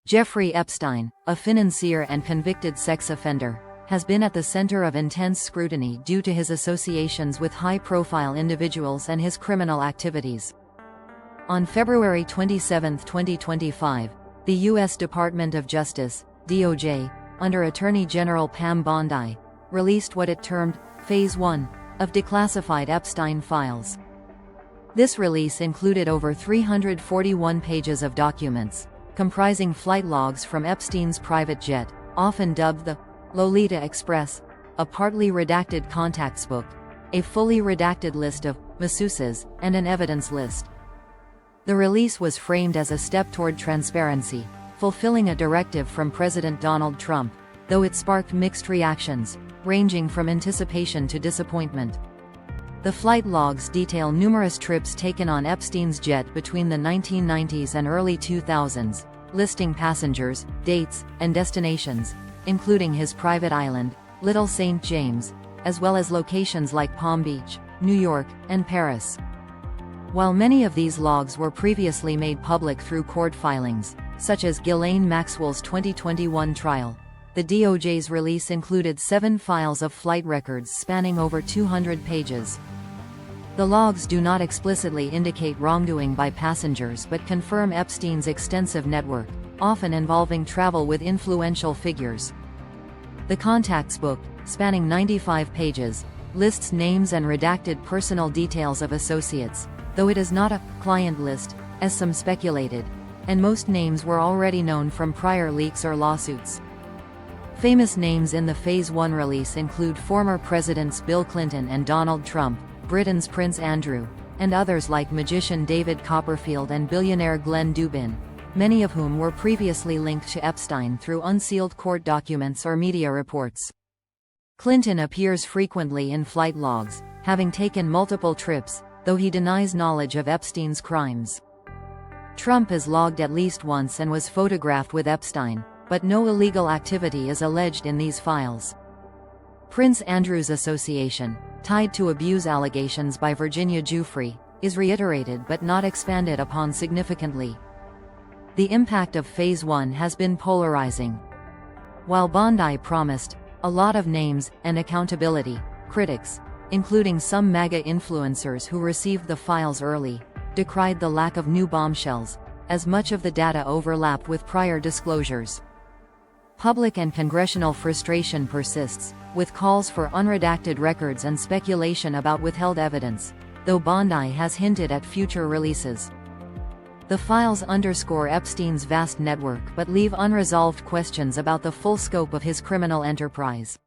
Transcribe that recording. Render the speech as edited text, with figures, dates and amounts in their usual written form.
Jeffrey Epstein, a financier and convicted sex offender, has been at the center of intense scrutiny due to his associations with high-profile individuals and his criminal activities. On February 27, 2025, the U.S. Department of Justice, DOJ, under Attorney General Pam Bondi, released what it termed Phase 1 of declassified Epstein files. This release included over 341 pages of documents, comprising flight logs from Epstein's private jet, often dubbed the Lolita Express, a partly redacted contacts book, a fully redacted list of masseuses, and an evidence list. The release was framed as a step toward transparency, fulfilling a directive from President Donald Trump, though it sparked mixed reactions, ranging from anticipation to disappointment. The flight logs detail numerous trips taken on Epstein's jet between the 1990s and early 2000s, listing passengers, dates, and destinations, including his private island, Little St. James, as well as locations like Palm Beach, New York, and Paris. While many of these logs were previously made public through court filings, such as Ghislaine Maxwell's 2021 trial, the DOJ's release included 7 files of flight records spanning over 200 pages. The logs do not explicitly indicate wrongdoing by passengers but confirm Epstein's extensive network, often involving travel with influential figures. The contacts book, spanning 95 pages, lists names and redacted personal details of associates, though it is not a client list, as some speculated, and most names were already known from prior leaks or lawsuits. Famous names in the Phase 1 release include former Presidents Bill Clinton and Donald Trump, Britain's Prince Andrew, and others like magician David Copperfield and billionaire Glenn Dubin, many of whom were previously linked to Epstein through unsealed court documents or media reports. Clinton appears frequently in flight logs, having taken multiple trips, though he denies knowledge of Epstein's crimes. Trump is logged at least once and was photographed with Epstein, but no illegal activity is alleged in these files. Prince Andrew's association, tied to abuse allegations by Virginia Giuffre, is reiterated but not expanded upon significantly. The impact of Phase 1 has been polarizing. While Bondi promised a lot of names and accountability, critics, including some MAGA influencers who received the files early, decried the lack of new bombshells, as much of the data overlapped with prior disclosures. Public and congressional frustration persists, with calls for unredacted records and speculation about withheld evidence, though Bondi has hinted at future releases. The files underscore Epstein's vast network but leave unresolved questions about the full scope of his criminal enterprise.